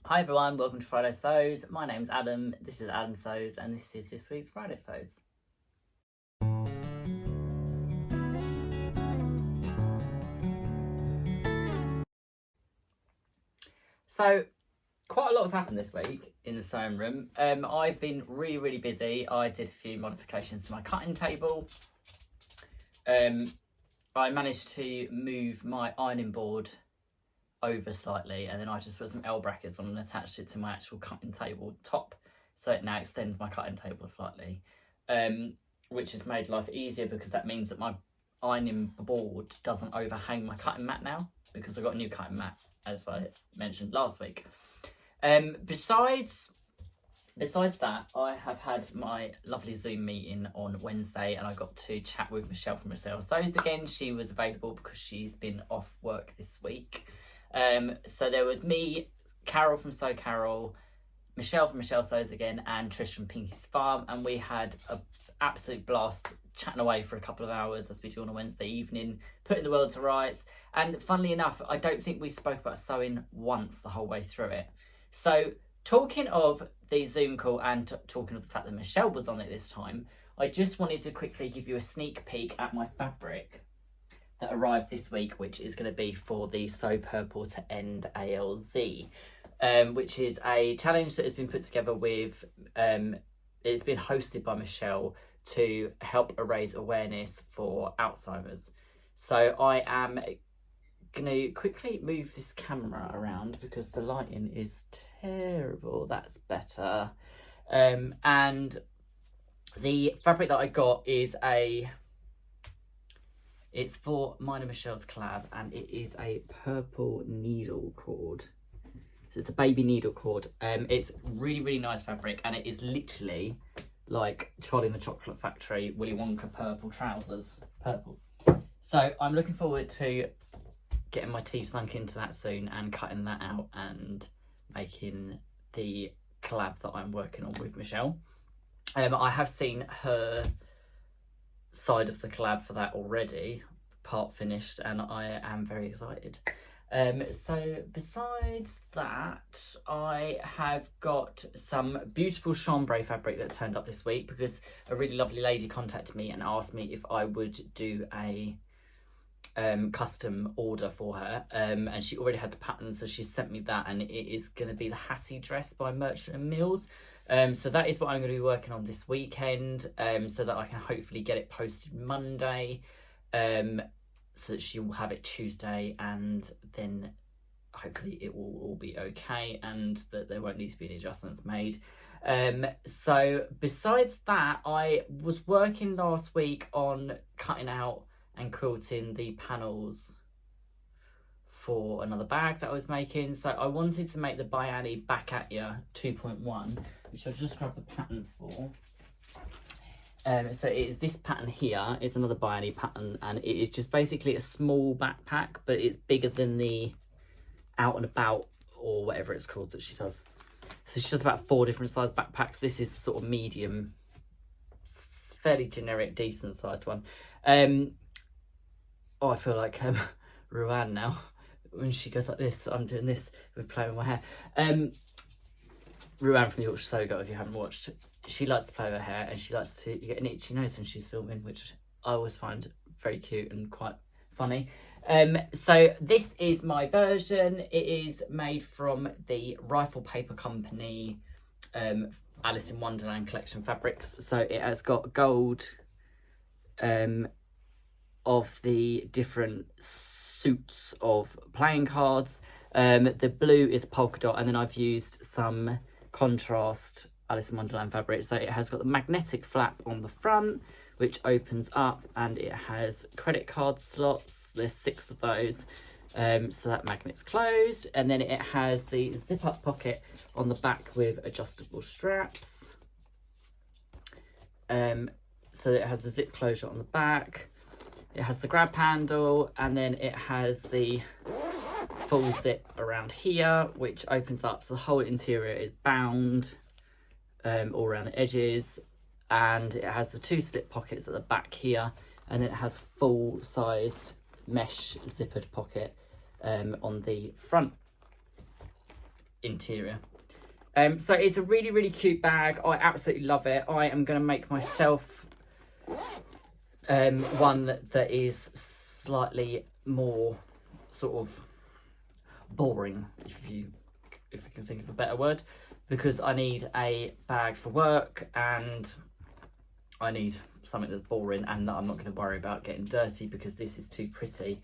Hi everyone, welcome to Friday Sews. My name's Adam, this is Adam Sews, and this is this week's Friday Sews. So, quite a lot has happened this week in the sewing room. I've been really busy. I did a few modifications to my cutting table. I managed to move my ironing board over slightly, and then I just put some L brackets on and attached it to my actual cutting table top, so it now extends my cutting table slightly, which has made life easier because that means that my ironing board doesn't overhang my cutting mat now, because I got a new cutting mat, as I mentioned last week. Besides that, I have had my lovely Zoom meeting on Wednesday, and I got to chat with Michelle from Michelle Sews again. She was available because she's been off work this week. So there was me, Carol from Sew Carol, Michelle from Michelle Sews again, and Trish from Pinky's Farm, and we had an absolute blast chatting away for a couple of hours, as we do on a Wednesday evening, putting the world to rights. And funnily enough, I don't think we spoke about sewing once the whole way through it. So talking of the Zoom call and talking of the fact that Michelle was on it this time, I just wanted to quickly give you a sneak peek at my fabric that arrived this week, which is going to be for the Sew Purple to End ALZ, which is a challenge that has been put together with, it's been hosted by Michelle to help raise awareness for Alzheimer's. So I am going to quickly move this camera around because the lighting is terrible. That's better. And the fabric that I got is it's for mine and Michelle's collab, and it is a purple needle cord. So it's a baby needle cord. It's really nice fabric, and it is literally like Charlie and the Chocolate Factory, Willy Wonka purple trousers, purple. So I'm looking forward to getting my teeth sunk into that soon and cutting that out and making the collab that I'm working on with Michelle. I have seen her side of the collab for that already, part finished, and I am very excited. So besides that, I have got some beautiful chambray fabric that turned up this week because a really lovely lady contacted me and asked me if I would do a custom order for her, and she already had the pattern, so she sent me that, and it is going to be the Hattie dress by Merchant and Mills. So that is what I'm going to be working on this weekend, so that I can hopefully get it posted Monday, so that she will have it Tuesday, and then hopefully it will all be okay and that there won't need to be any adjustments made. So besides that, I was working last week on cutting out and quilting the panels for another bag that I was making. So I wanted to make the Bayani Back At Ya 2.1, which I'll just grab the pattern for. So it is this pattern here. It's another Bayani pattern, and it is just basically a small backpack, but it's bigger than the Out and About or whatever it's called that she does. So she does about 4 different size backpacks. This is sort of medium, fairly generic, decent sized one. Oh, I feel like Ruan now. When she goes like this, I'm doing this with playing with my hair. Ruan from Yorkshire Sew Girl, if you haven't watched, she likes to play with her hair, and she likes to get an itchy nose when she's filming, which I always find very cute and quite funny. So this is my version. It is made from the Rifle Paper Company Alice in Wonderland collection fabrics. So it has got gold of the different suits of playing cards. The blue is polka dot, and then I've used some contrast Alice in Wonderland fabric. So it has got the magnetic flap on the front, which opens up, and it has credit card slots. There's 6 of those. So that magnet's closed, and then it has the zip up pocket on the back with adjustable straps. So it has the zip closure on the back. It has the grab handle, and then it has the full zip around here, which opens up, so the whole interior is bound all around the edges, and it has the 2 slip pockets at the back here, and then it has full-sized mesh zippered pocket on the front. interior. So it's a really, really cute bag. I absolutely love it. I am going to make myself one that is slightly more sort of boring, if you can think of a better word, because I need a bag for work and I need something that's boring and that I'm not going to worry about getting dirty, because this is too pretty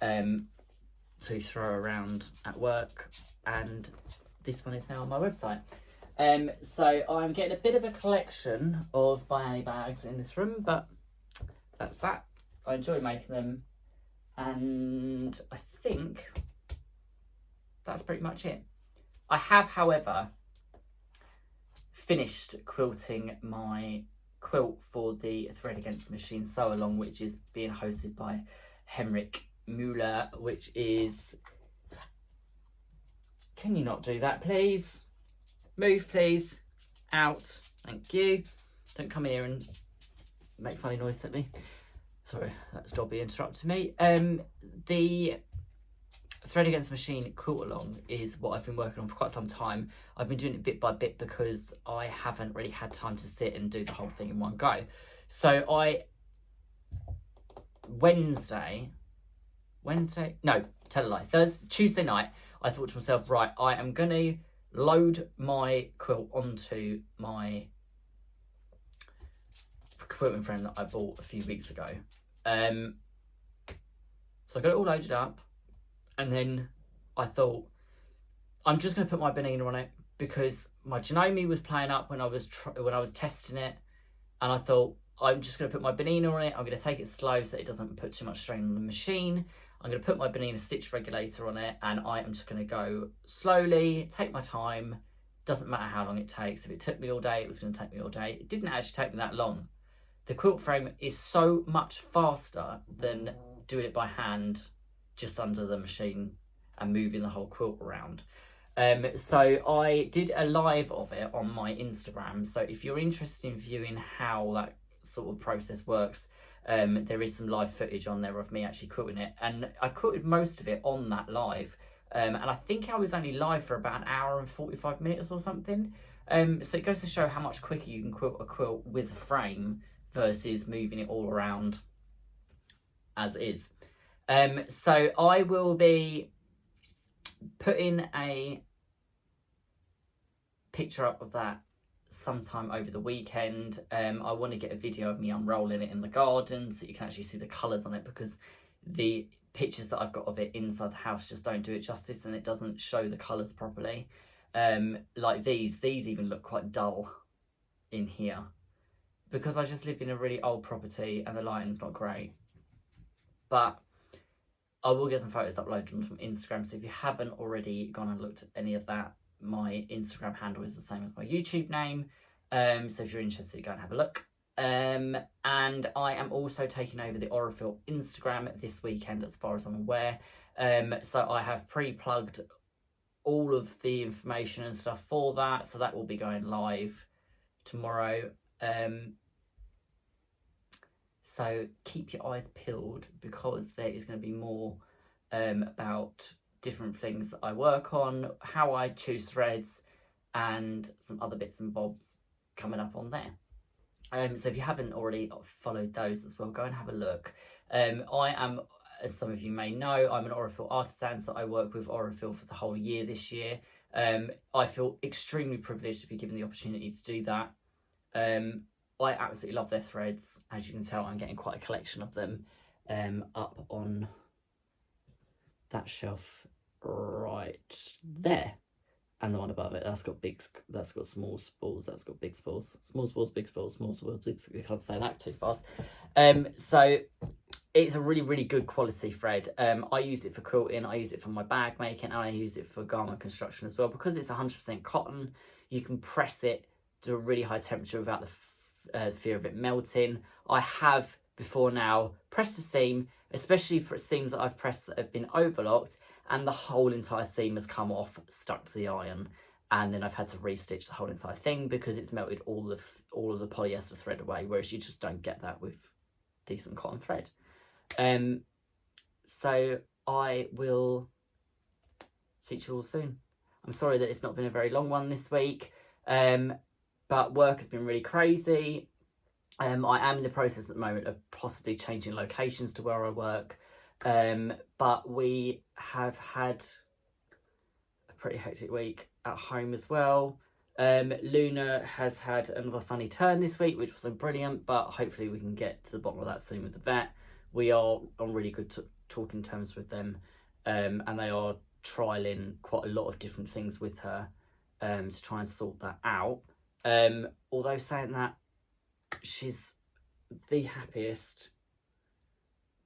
to throw around at work. And this one is now on my website. So I'm getting a bit of a collection of Biani bags in this room, but that's that. I enjoy making them, and I think that's pretty much it. I have, however, finished quilting my quilt for the Thread Against the Machine Sew Along, which is being hosted by Henrik Müller, which is... Can you not do that, please? Move, please. Out. Thank you. Don't come here and make funny noise at me. Sorry, that's Dobby interrupted me. The Thread Against the Machine Quilt Along is what I've been working on for quite some time. I've been doing it bit by bit because I haven't really had time to sit and do the whole thing in one go. So Tuesday night, I thought to myself, right, I am going to load my quilt onto my quilting frame that I bought a few weeks ago. So I got it all loaded up, and then I thought, I'm just going to put my banana on it, because my Janome was playing up when I was testing it, and I thought, I'm just going to put my banana on it. I'm going to take it slow so it doesn't put too much strain on the machine. I'm going to put my banana stitch regulator on it, and I am just going to go slowly, take my time. Doesn't matter how long it takes. If it took me all day, it was going to take me all day. It didn't actually take me that long. The quilt frame is so much faster than doing it by hand, just under the machine and moving the whole quilt around. So I did a live of it on my Instagram. So if you're interested in viewing how that sort of process works, there is some live footage on there of me actually quilting it, and I quilted most of it on that live, and I think I was only live for about an hour and 45 minutes or something. So it goes to show how much quicker you can quilt a quilt with a frame versus moving it all around as is. So I will be putting a picture up of that sometime over the weekend. I want to get a video of me unrolling it in the garden so you can actually see the colours on it, because the pictures that I've got of it inside the house just don't do it justice, and it doesn't show the colours properly. Like these even look quite dull in here, because I just live in a really old property and the lighting's not great. But I will get some photos uploaded from Instagram, so if you haven't already gone and looked at any of that, my Instagram handle is the same as my YouTube name, so if you're interested, go and have a look. And I am also taking over the Orifil Instagram this weekend, as far as I'm aware. So I have pre-plugged all of the information and stuff for that, so that will be going live tomorrow. So keep your eyes peeled, because there is going to be more about different things that I work on, how I choose threads, and some other bits and bobs coming up on there. So if you haven't already followed those as well, go and have a look. I am, as some of you may know, I'm an Orifil artisan, so I work with Orifil for the whole year this year. I feel extremely privileged to be given the opportunity to do that. I absolutely love their threads. As you can tell, I'm getting quite a collection of them up on that shelf right there, and the one above it, that's got small spools, that's got big spools, small spools, big spools, small spools, big spools. You can't say that too fast. So it's a really, really good quality thread. I use it for quilting, I use it for my bag making, and I use it for garment construction as well, because it's 100% cotton. You can press it to a really high temperature without the fear of it melting. I have before now pressed the seam, especially for seams that I've pressed that have been overlocked, and the whole entire seam has come off, stuck to the iron, and then I've had to restitch the whole entire thing because it's melted all of the polyester thread away, whereas you just don't get that with decent cotton thread. So I will speak to you all soon. I'm sorry that it's not been a very long one this week, but work has been really crazy. I am in the process at the moment of possibly changing locations to where I work, but we have had a pretty hectic week at home as well. Luna has had another funny turn this week, which wasn't brilliant, but hopefully we can get to the bottom of that soon with the vet. We are on really good talking terms with them, and they are trialling quite a lot of different things with her to try and sort that out. Although saying that, she's the happiest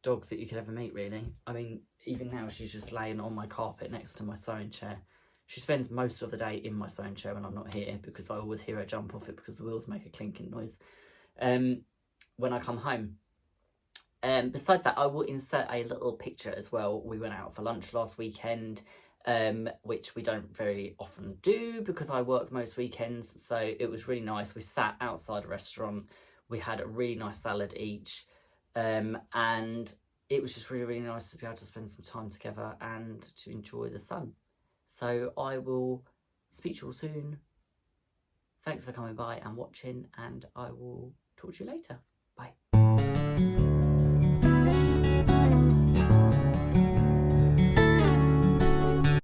dog that you could ever meet, really. I mean, even now she's just laying on my carpet next to my sewing chair. She spends most of the day in my sewing chair when I'm not here, because I always hear her jump off it because the wheels make a clinking noise when I come home. Besides that, I will insert a little picture as well. We went out for lunch last weekend, which we don't very often do because I work most weekends, so it was really nice. We sat outside a restaurant, we had a really nice salad each, and it was just really, really nice to be able to spend some time together and to enjoy the sun. So I will speak to you all soon. Thanks for coming by and watching, and I will talk to you later. Bye.